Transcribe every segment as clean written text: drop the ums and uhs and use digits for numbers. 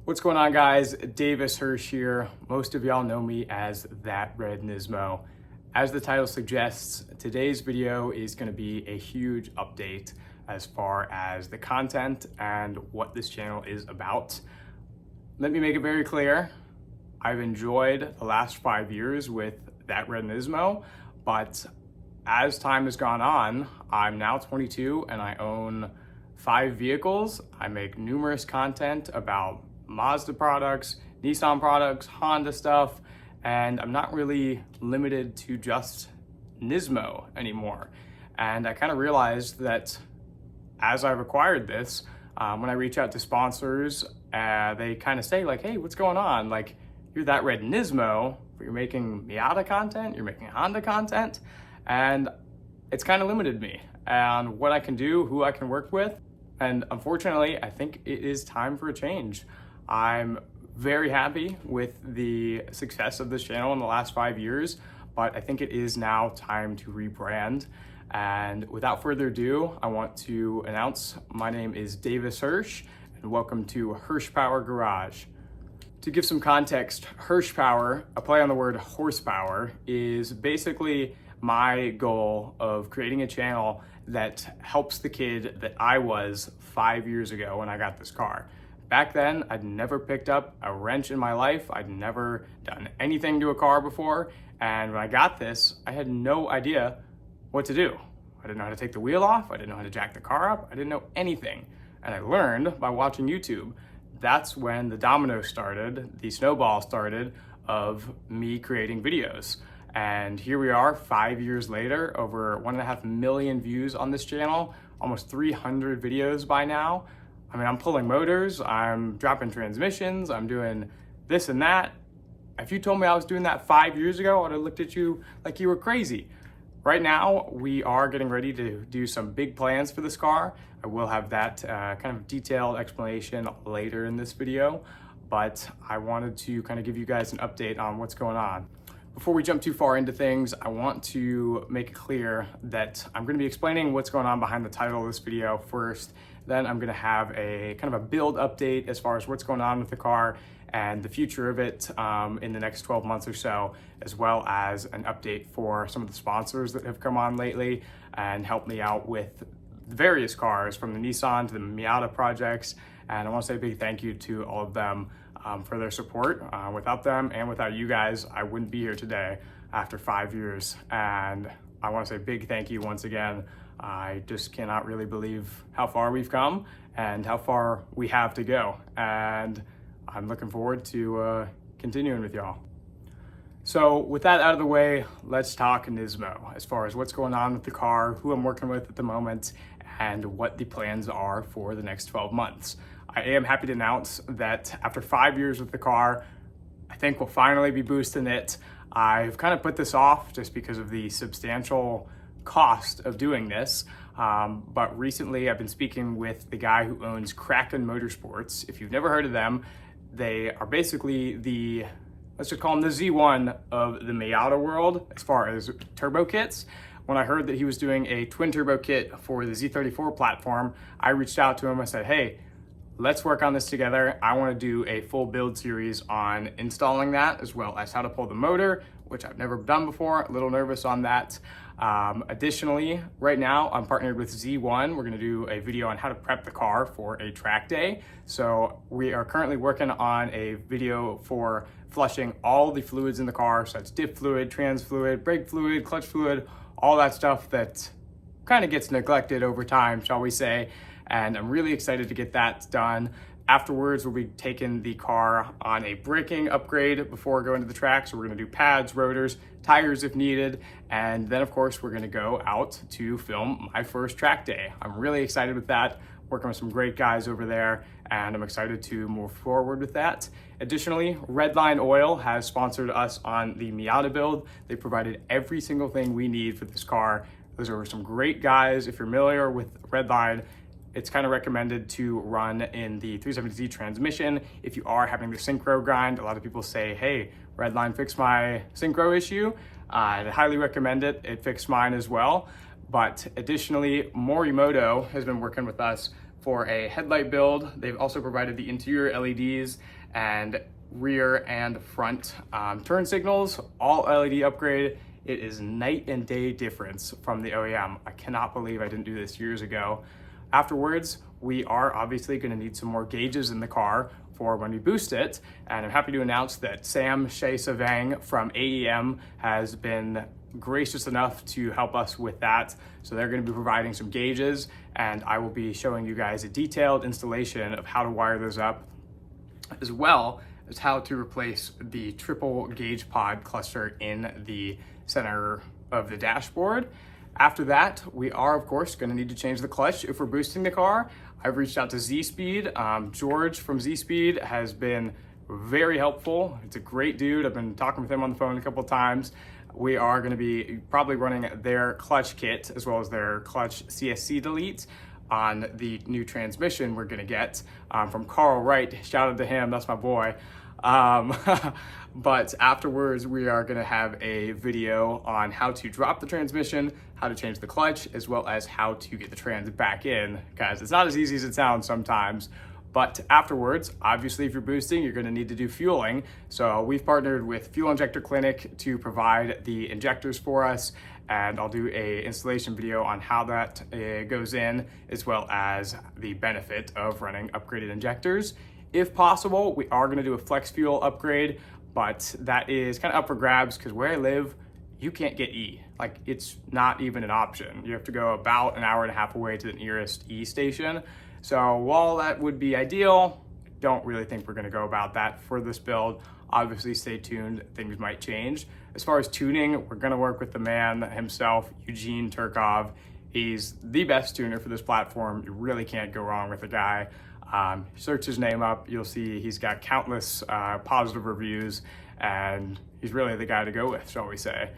What's going on, guys? Davis Hirsch here. Most of y'all know me as ThatRedNismo. As the title suggests, today's video is going to be a huge update as far as the content and what this channel is about. Let me make it very clear. I've enjoyed the last 5 years with ThatRedNismo, but as time has gone on, I'm now 22 and I own 5 vehicles. I make numerous content about Mazda products, Nissan products, Honda stuff, and I'm not really limited to just Nismo anymore. And I kind of realized that as I've acquired this, when I reach out to sponsors, they kind of say like, hey, what's going on? Like, you're ThatRedNismo, but you're making Miata content, you're making Honda content, and it's kind of limited me and what I can do, who I can work with. And unfortunately, I think it is time for a change. I'm very happy with the success of this channel in the last 5 years, but I think it is now time to rebrand. And without further ado, I want to announce my name is Davis Hirsch, and welcome to HirschPower Garage. To give some context, HirschPower, a play on the word horsepower, is basically my goal of creating a channel that helps the kid that I was 5 years ago when I got this car. Back then, I'd never picked up a wrench in my life. I'd never done anything to a car before. And when I got this, I had no idea what to do. I didn't know how to take the wheel off. I didn't know how to jack the car up. I didn't know anything. And I learned by watching YouTube. That's when the domino started, the snowball started of me creating videos. And here we are 5 years later, over 1.5 million views on this channel, almost 300 videos by now. I mean, I'm pulling motors, I'm dropping transmissions, I'm doing this and that. If you told me I was doing that 5 years ago, I would have looked at you like you were crazy. Right now, we are getting ready to do some big plans for this car. I will have that kind of detailed explanation later in this video, but I wanted to kind of give you guys an update on what's going on. Before we jump too far into things, I want to make it clear that I'm going to be explaining what's going on behind the title of this video first. Then I'm going to have a kind of a build update as far as what's going on with the car and the future of it in the next 12 months or so, as well as an update for some of the sponsors that have come on lately and helped me out with the various cars, from the Nissan to the Miata projects. And I want to say a big thank you to all of them for their support. Without them and without you guys, I wouldn't be here today after 5 years. And I want to say a big thank you once again. I just cannot really believe how far we've come and how far we have to go. And I'm looking forward to continuing with y'all. So with that out of the way, let's talk Nismo as far as what's going on with the car, who I'm working with at the moment, and what the plans are for the next 12 months. I am happy to announce that after 5 years with the car, I think we'll finally be boosting it. I've kind of put this off just because of the substantial cost of doing this. But recently I've been speaking with the guy who owns Motorsports. If you've never heard of them, they are basically the, let's just call them the Z1 of the Miata world as far as turbo kits. When I heard that he was doing a twin turbo kit for the Z34 platform, I reached out to him. I said, hey, let's work on this together. I want to do a full build series on installing that, as well as how to pull the motor, which I've never done before. A little nervous on that. Additionally, right now I'm partnered with Z1. We're going to do a video on how to prep the car for a track day. So we are currently working on a video for flushing all the fluids in the car. So that's diff fluid, trans fluid, brake fluid, clutch fluid, all that stuff that kind of gets neglected over time, shall we say. And I'm really excited to get that done. Afterwards, we'll be taking the car on a braking upgrade before going to the track. So we're gonna do pads, rotors, tires if needed. And then of course, we're gonna go out to film my first track day. I'm really excited with that, working with some great guys over there, and I'm excited to move forward with that. Additionally, Redline Oil has sponsored us on the Miata build. They provided every single thing we need for this car. Those are some great guys. If you're familiar with Redline, it's kind of recommended to run in the 370Z transmission. If you are having the synchro grind, a lot of people say, hey, Redline fixed my synchro issue. I highly recommend it. It fixed mine as well. But additionally, Morimoto has been working with us for a headlight build. They've also provided the interior LEDs and rear and front turn signals, all LED upgrade. It is night and day difference from the OEM. I cannot believe I didn't do this years ago. Afterwards, we are obviously going to need some more gauges in the car for when we boost it, and I'm happy to announce that Sam Shea-Savang from AEM has been gracious enough to help us with that. So they're going to be providing some gauges, and I will be showing you guys a detailed installation of how to wire those up, as well as how to replace the triple gauge pod cluster in the center of the dashboard. After that, we are of course going to need to change the clutch if we're boosting the car. I've reached out to ZSpeed. George from ZSpeed has been very helpful. It's a great dude. I've been talking with him on the phone a couple of times. We are going to be probably running their clutch kit as well as their clutch CSC delete on the new transmission we're going to get from Carl Wright. Shout out to him, that's my boy. But afterwards, we are going to have a video on how to drop the transmission, how to change the clutch, as well as how to get the trans back in. Guys, it's not as easy as it sounds sometimes. But afterwards, obviously, if you're boosting, you're going to need to do fueling. So we've partnered with Fuel Injector Clinic to provide the injectors for us, and I'll do a installation video on how that goes in, as well as the benefit of running upgraded injectors. If possible, we are going to do a flex fuel upgrade, but that is kind of up for grabs because where I live, you can't get E. Like, it's not even an option. You have to go about an hour and a half away to the nearest E station. So while that would be ideal, I don't really think we're going to go about that for this build. Obviously, stay tuned. Things might change. As far as tuning, we're going to work with the man himself, Eugene Turkov. He's the best tuner for this platform. You really can't go wrong with the guy. Search his name up, you'll see he's got countless positive reviews, and he's really the guy to go with, shall we say.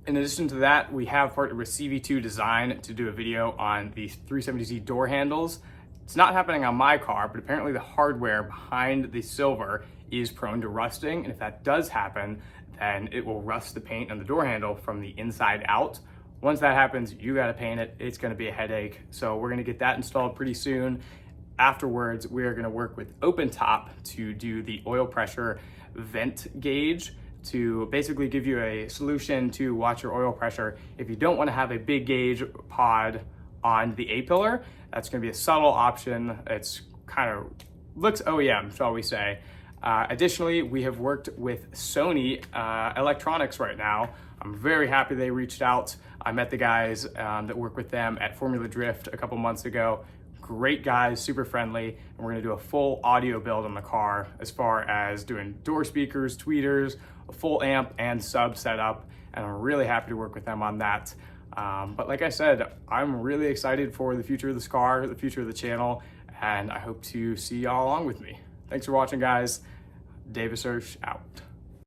In addition to that, we have partnered with CV2 Design to do a video on the 370Z door handles. It's not happening on my car, but apparently the hardware behind the silver is prone to rusting, and if that does happen, then it will rust the paint on the door handle from the inside out. Once that happens, you gotta paint it. It's gonna be a headache. So we're gonna get that installed pretty soon. Afterwards, we are going to work with OpenTop to do the oil pressure vent gauge to basically give you a solution to watch your oil pressure. If you don't want to have a big gauge pod on the A-pillar, that's going to be a subtle option. It's kind of looks OEM, shall we say. Additionally, we have worked with Sony Electronics right now. I'm very happy they reached out. I met the guys that work with them at Formula Drift a couple months ago. Great guys, super friendly, and we're gonna do a full audio build on the car as far as doing door speakers, tweeters, a full amp and sub setup, and I'm really happy to work with them on that. But like I said, I'm really excited for the future of this car, the future of the channel, and I hope to see y'all along with me. Thanks for watching, guys. Davis Hirsch out.